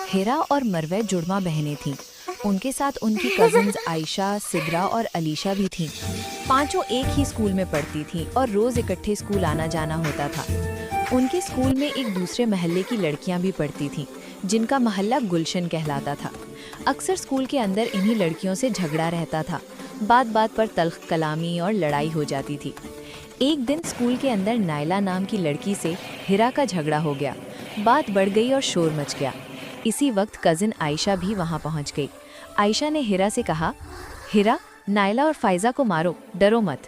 हिरा और मरवे जुड़वा बहनें थीं। उनके साथ उनकी कजिन्स आयशा, सिद्रा और अलीशा भी थीं। पांचों एक ही स्कूल में पढ़ती थीं और रोज इकट्ठे स्कूल आना जाना होता था। उनके स्कूल में एक दूसरे महल्ले की लड़कियां भी पढ़ती थीं, जिनका मोहल्ला गुलशन कहलाता था। अक्सर स्कूल के अंदर इन्हीं लड़कियों से झगड़ा रहता था। बात बात पर तल्ख कलामी और लड़ाई हो जाती थी। एक दिन स्कूल के अंदर नायला नाम की लड़की से हिरा का झगड़ा हो गया। बात बढ़ गई और शोर मच गया। इसी वक्त कजिन आयशा भी वहां पहुंच गई। आयशा ने हिरा से कहा, हिरा, नायला और फायजा को मारो, डरो मत।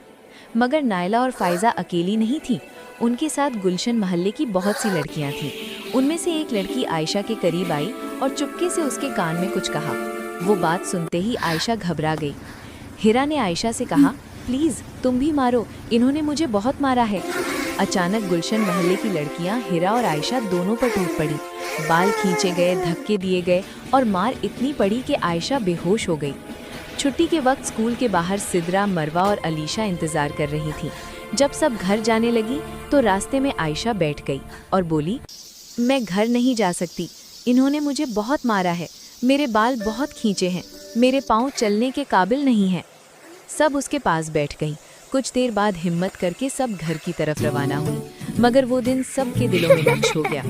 मगर नायला और फायजा अकेली नहीं थी। उनके साथ गुलशन मोहल्ले की बहुत सी लड़कियां थीं। उनमें से एक लड़की आयशा के करीब आई और चुपके से उसके कान में कुछ कहा। वो बात सुनते ही आयशा घबरा गई। हिरा ने आयशा से कहा, प्लीज तुम भी मारो, इन्होंने मुझे बहुत मारा है। अचानक गुलशन मोहल्ले की लड़कियां हिरा और आयशा दोनों पर टूट पड़ी। बाल खींचे गए, धक्के दिए गए और मार इतनी पड़ी कि आयशा बेहोश हो गई। छुट्टी के वक्त स्कूल के बाहर सिद्रा, मरवा और अलीशा इंतजार कर रही थी। जब सब घर जाने लगी तो रास्ते में आयशा बैठ गई और बोली, मैं घर नहीं जा सकती, इन्होंने मुझे बहुत मारा है। मेरे बाल बहुत खींचे हैं, मेरे पाँव चलने के काबिल नहीं हैं। सब उसके पास बैठ गईं। कुछ देर बाद हिम्मत करके सब घर की तरफ रवाना हुई, मगर वो दिन सबके दिलों में नक्श हो गया।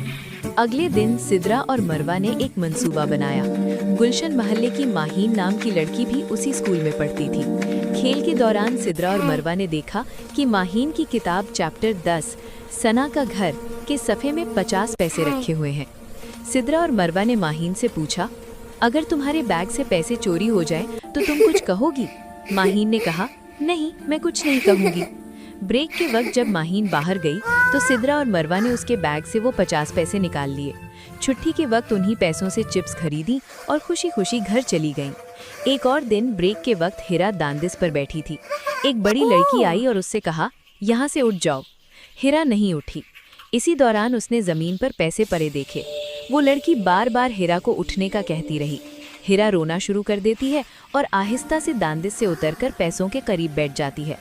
अगले दिन सिद्रा और मरवा ने एक मंसूबा बनाया। गुलशन मोहल्ले की माहीन नाम की लड़की भी उसी स्कूल में पढ़ती थी। खेल के दौरान सिद्रा और मरवा ने देखा कि माहीन की किताब चैप्टर 10 सना का घर के सफ़े में 50 पैसे रखे हुए हैं। सिद्रा और मरवा ने माहीन से पूछा, अगर तुम्हारे बैग से पैसे चोरी हो जाए तो तुम कुछ कहोगी? माहीन ने कहा, नहीं, मैं कुछ नहीं कहूँगी। ब्रेक के वक्त जब माहीन बाहर गई तो सिद्रा और मरवा ने उसके बैग से वो 50 पैसे निकाल लिए। छुट्टी के वक्त उन्हीं पैसों से चिप्स खरीदी और खुशी खुशी घर चली गईं। एक और दिन ब्रेक के वक्त हिरा दांदिस पर बैठी थी। एक बड़ी लड़की आई और उससे कहा, यहाँ से उठ जाओ। हिरा नहीं उठी। इसी दौरान उसने ज़मीन पर पैसे पड़े देखे। वो लड़की बार बार हिरा को उठने का कहती रही। हिरा रोना शुरू कर देती है और आहिस्ता से दांदिस से उतरकर पैसों के करीब बैठ जाती है।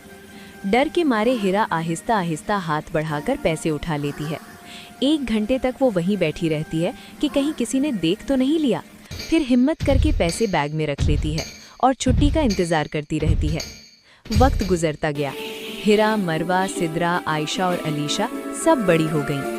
डर के मारे हिरा आहिस्ता आहिस्ता हाथ बढ़ाकर पैसे उठा लेती है। 1 घंटे तक वो वहीं बैठी रहती है कि कहीं किसी ने देख तो नहीं लिया। फिर हिम्मत करके पैसे बैग में रख लेती है और छुट्टी का इंतजार करती रहती है। वक्त गुजरता गया। हिरा, मरवा, सिद्रा, आयशा और अलीशा सब बड़ी हो गईं।